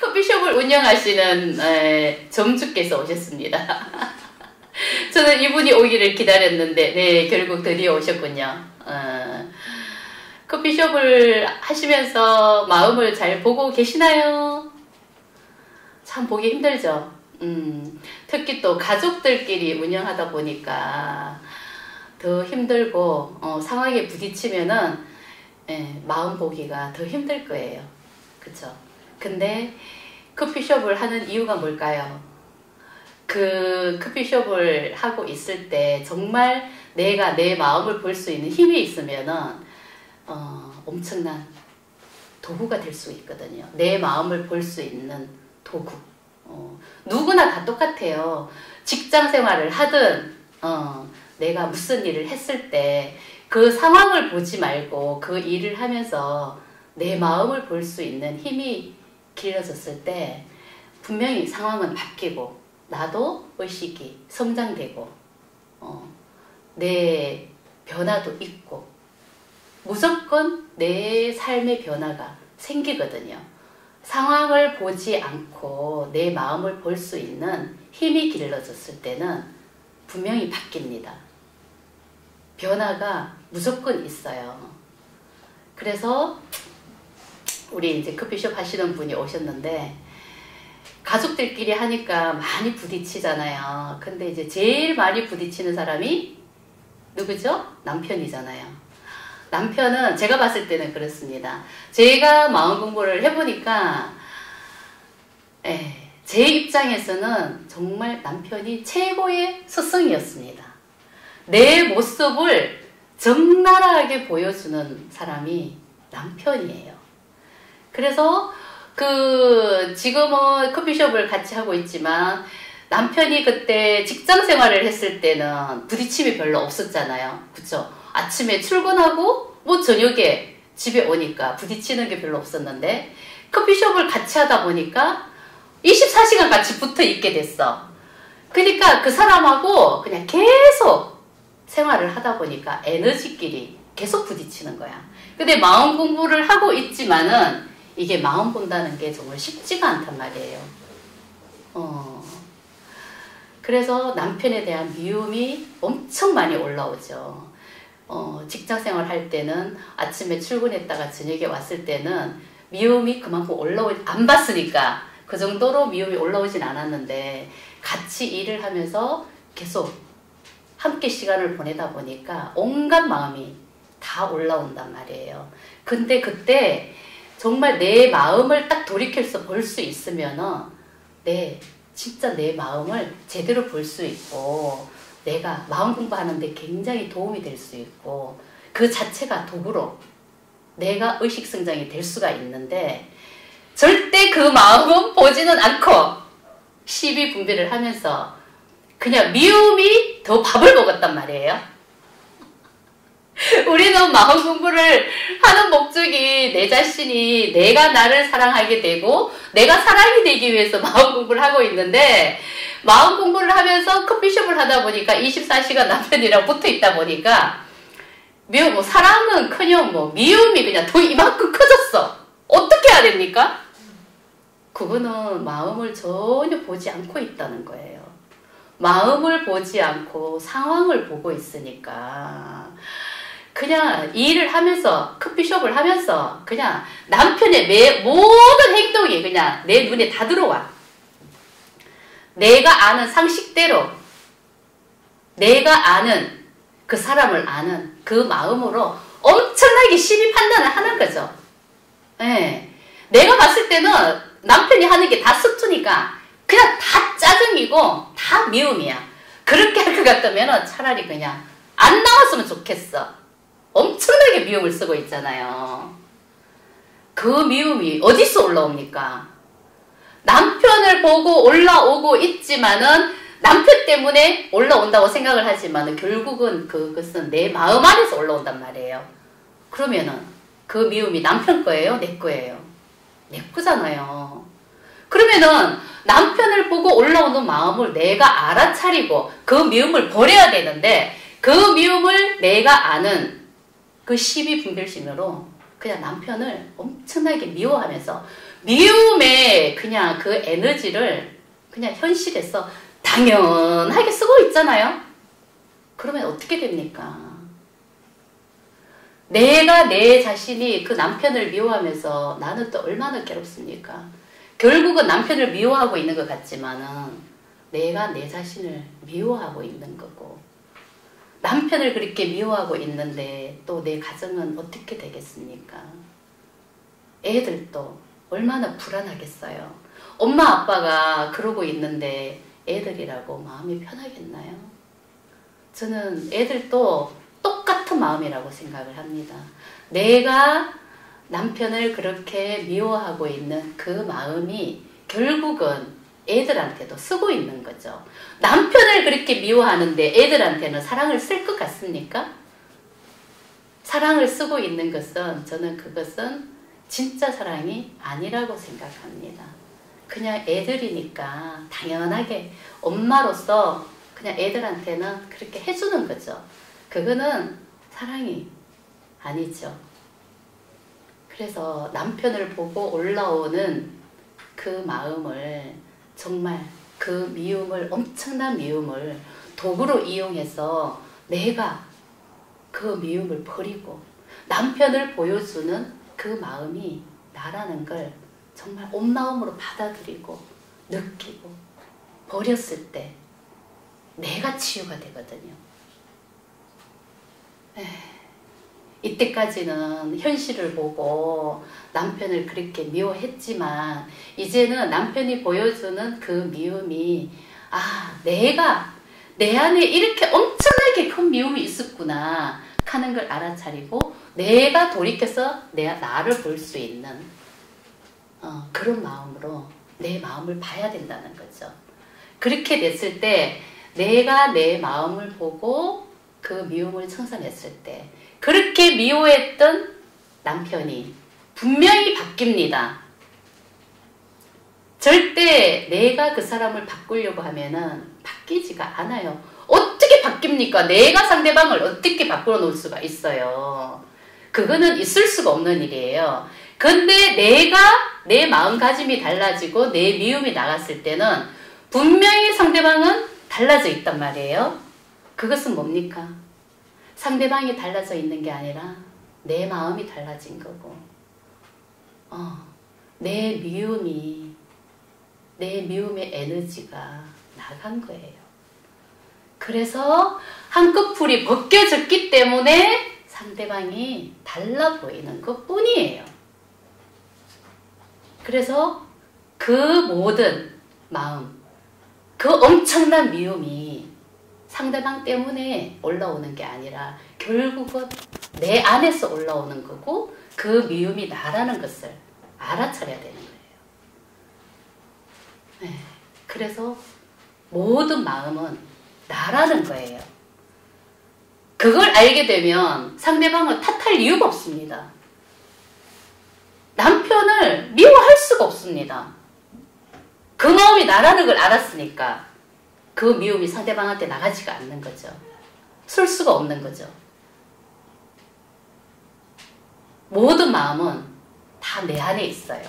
커피숍을 운영하시는 점주께서 오셨습니다. 저는 이분이 오기를 기다렸는데 네, 결국 드디어 오셨군요. 커피숍을 하시면서 마음을 잘 보고 계시나요? 참 보기 힘들죠. 특히 또 가족들끼리 운영하다 보니까 더 힘들고 상황에 부딪히면은 마음 보기가 더 힘들 거예요. 그쵸? 근데 커피숍을 하는 이유가 뭘까요? 그 커피숍을 하고 있을 때 정말 내가 내 마음을 볼 수 있는 힘이 있으면은 엄청난 도구가 될 수 있거든요. 내 마음을 볼 수 있는 도구. 누구나 다 똑같아요. 직장 생활을 하든 내가 무슨 일을 했을 때 그 상황을 보지 말고 그 일을 하면서 내 마음을 볼 수 있는 힘이 길러졌을 때 분명히 상황은 바뀌고 나도 의식이 성장되고 내 변화도 있고 무조건 내 삶의 변화가 생기거든요. 상황을 보지 않고 내 마음을 볼 수 있는 힘이 길러졌을 때는 분명히 바뀝니다. 변화가 무조건 있어요. 그래서 우리 이제 커피숍 하시는 분이 오셨는데 가족들끼리 하니까 많이 부딪히잖아요. 근데 이제 제일 많이 부딪히는 사람이 누구죠? 남편이잖아요. 남편은 제가 봤을 때는 그렇습니다. 제가 마음 공부를 해보니까 제 입장에서는 정말 남편이 최고의 스승이었습니다. 내 모습을 적나라하게 보여주는 사람이 남편이에요. 그래서 지금은 커피숍을 같이 하고 있지만 남편이 그때 직장 생활을 했을 때는 부딪힘이 별로 없었잖아요. 그쵸? 아침에 출근하고 저녁에 집에 오니까 부딪히는 게 별로 없었는데 커피숍을 같이 하다 보니까 24시간 같이 붙어 있게 됐어. 그러니까 그 사람하고 그냥 계속 생활을 하다 보니까 에너지끼리 계속 부딪히는 거야. 근데 마음 공부를 하고 있지만은 이게 마음 본다는 게 정말 쉽지가 않단 말이에요. 그래서 남편에 대한 미움이 엄청 많이 올라오죠. 직장생활 할 때는 아침에 출근했다가 저녁에 왔을 때는 미움이 그만큼 안 봤으니까 그 정도로 미움이 올라오진 않았는데 같이 일을 하면서 계속 함께 시간을 보내다 보니까 온갖 마음이 다 올라온단 말이에요. 근데 그때 정말 내 마음을 딱 돌이켜서 볼 수 있으면은 진짜 내 마음을 제대로 볼 수 있고 내가 마음 공부하는데 굉장히 도움이 될 수 있고 그 자체가 도구로 내가 의식성장이 될 수가 있는데 절대 그 마음은 보지는 않고 시비 분별을 하면서 그냥 미움이 더 밥을 먹었단 말이에요. 우리는 마음 공부를 하는 목적이 내 자신이 내가 나를 사랑하게 되고 내가 사랑이 되기 위해서 마음 공부를 하고 있는데 마음 공부를 하면서 커피숍을 하다 보니까 24시간 남편이랑 붙어 있다 보니까 사랑은커녕 미움이 그냥 더 이만큼 커졌어. 어떻게 해야 됩니까? 그거는 마음을 전혀 보지 않고 있다는 거예요. 마음을 보지 않고 상황을 보고 있으니까 그냥 일을 하면서 커피숍을 하면서 그냥 남편의 모든 행동이 그냥 내 눈에 다 들어와. 내가 아는 상식대로 내가 아는 그 사람을 아는 그 마음으로 엄청나게 심히 판단을 하는 거죠. 내가 봤을 때는 남편이 하는 게 다 스투니까 그냥 다 짜증이고 다 미움이야. 그렇게 할 것 같으면 차라리 그냥 안 나왔으면 좋겠어. 엄청나게 미움을 쓰고 있잖아요. 그 미움이 어디서 올라옵니까? 남편을 보고 올라오고 있지만은 남편 때문에 올라온다고 생각을 하지만 결국은 그것은 내 마음 안에서 올라온단 말이에요. 그러면은 그 미움이 남편 거예요? 내 거예요? 내 거잖아요. 그러면은 남편을 보고 올라오는 마음을 내가 알아차리고 그 미움을 버려야 되는데 그 미움을 내가 아는 그 시비 분별심으로 그냥 남편을 엄청나게 미워하면서 미움의 그냥 그 에너지를 그냥 현실에서 당연하게 쓰고 있잖아요. 그러면 어떻게 됩니까? 내가 내 자신이 그 남편을 미워하면서 나는 또 얼마나 괴롭습니까? 결국은 남편을 미워하고 있는 것 같지만은 내가 내 자신을 미워하고 있는 거고, 남편을 그렇게 미워하고 있는데 또 내 가정은 어떻게 되겠습니까? 애들도 얼마나 불안하겠어요. 엄마 아빠가 그러고 있는데 애들이라고 마음이 편하겠나요? 저는 애들도 똑같은 마음이라고 생각을 합니다. 내가 남편을 그렇게 미워하고 있는 그 마음이 결국은 애들한테도 쓰고 있는 거죠. 남편을 그렇게 미워하는데 애들한테는 사랑을 쓸 것 같습니까? 사랑을 쓰고 있는 것은, 저는 그것은 진짜 사랑이 아니라고 생각합니다. 그냥 애들이니까 당연하게 엄마로서 그냥 애들한테는 그렇게 해주는 거죠. 그거는 사랑이 아니죠. 그래서 남편을 보고 올라오는 그 마음을, 정말 그 미움을, 엄청난 미움을 도구로 이용해서 내가 그 미움을 버리고 남편을 보여주는 그 마음이 나라는 걸 정말 온 마음으로 받아들이고 느끼고 버렸을 때 내가 치유가 되거든요. 이때까지는 현실을 보고 남편을 그렇게 미워했지만 이제는 남편이 보여주는 그 미움이, 아, 내가 내 안에 이렇게 엄청나게 큰 미움이 있었구나 하는 걸 알아차리고 내가 돌이켜서 나를 볼 수 있는 그런 마음으로 내 마음을 봐야 된다는 거죠. 그렇게 됐을 때 내가 내 마음을 보고 그 미움을 청산했을 때 그렇게 미워했던 남편이 분명히 바뀝니다. 절대 내가 그 사람을 바꾸려고 하면은 바뀌지가 않아요. 어떻게 바뀝니까? 내가 상대방을 어떻게 바꾸어 놓을 수가 있어요. 그거는 있을 수가 없는 일이에요. 근데 내가 내 마음가짐이 달라지고 내 미움이 나갔을 때는 분명히 상대방은 달라져 있단 말이에요. 그것은 뭡니까? 상대방이 달라져 있는 게 아니라 내 마음이 달라진 거고, 내 미움의 에너지가 나간 거예요. 그래서 한꺼풀이 벗겨졌기 때문에 상대방이 달라 보이는 것 뿐이에요. 그래서 그 모든 마음, 그 엄청난 미움이 상대방 때문에 올라오는 게 아니라 결국은 내 안에서 올라오는 거고 그 미움이 나라는 것을 알아차려야 되는 거예요. 그래서 모든 마음은 나라는 거예요. 그걸 알게 되면 상대방을 탓할 이유가 없습니다. 남편을 미워할 수가 없습니다. 그 마음이 나라는 걸 알았으니까 그 미움이 상대방한테 나가지가 않는 거죠. 쓸 수가 없는 거죠. 모든 마음은 다 내 안에 있어요.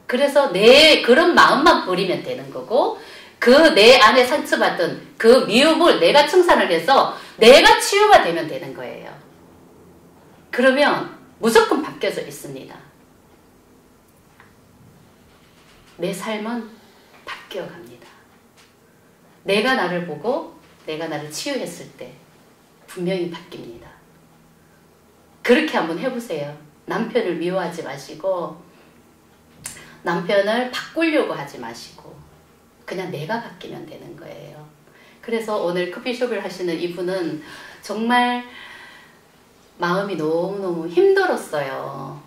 그래서 내 그런 마음만 버리면 되는 거고, 그 내 안에 상처받던 그 미움을 내가 청산을 해서 내가 치유가 되면 되는 거예요. 그러면 무조건 바뀌어져 있습니다. 내 삶은 바뀌어 갑니다. 내가 나를 보고 내가 나를 치유했을 때 분명히 바뀝니다. 그렇게 한번 해보세요. 남편을 미워하지 마시고 남편을 바꾸려고 하지 마시고 그냥 내가 바뀌면 되는 거예요. 그래서 오늘 커피숍을 하시는 이분은 정말 마음이 너무너무 힘들었어요.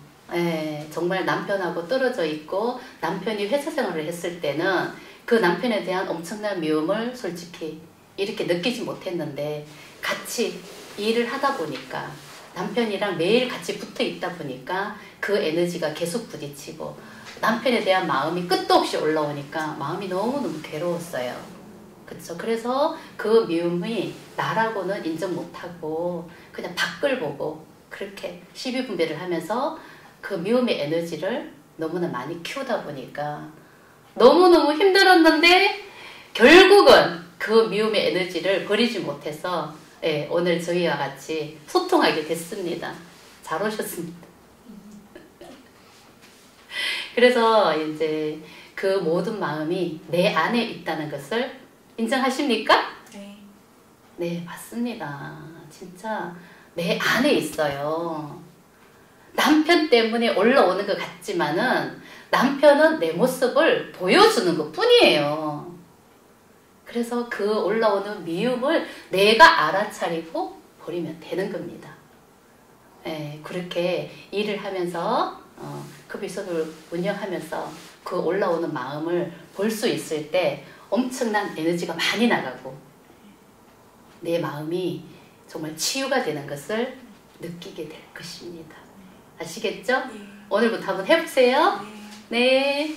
정말 남편하고 떨어져 있고 남편이 회사 생활을 했을 때는 그 남편에 대한 엄청난 미움을 솔직히 이렇게 느끼지 못했는데 같이 일을 하다 보니까 남편이랑 매일 같이 붙어 있다 보니까 그 에너지가 계속 부딪히고 남편에 대한 마음이 끝도 없이 올라오니까 마음이 너무너무 괴로웠어요. 그렇죠? 그래서 그 미움이 나라고는 인정 못하고 그냥 밖을 보고 그렇게 시비분배를 하면서 그 미움의 에너지를 너무나 많이 키우다 보니까 너무너무 힘들었는데 결국은 그 미움의 에너지를 버리지 못해서 예, 오늘 저희와 같이 소통하게 됐습니다. 잘 오셨습니다. 그래서 이제 그 모든 마음이 내 안에 있다는 것을 인정하십니까? 네. 네, 맞습니다. 진짜 내 안에 있어요. 남편 때문에 올라오는 것 같지만은 남편은 내 모습을 보여주는 것 뿐이에요. 그래서 그 올라오는 미움을 내가 알아차리고 버리면 되는 겁니다. 네, 그렇게 일을 하면서 커피숍을 운영하면서 그 올라오는 마음을 볼 수 있을 때 엄청난 에너지가 많이 나가고 내 마음이 정말 치유가 되는 것을 느끼게 될 것입니다. 아시겠죠? 네. 오늘부터 한번 해보세요. 네. 네.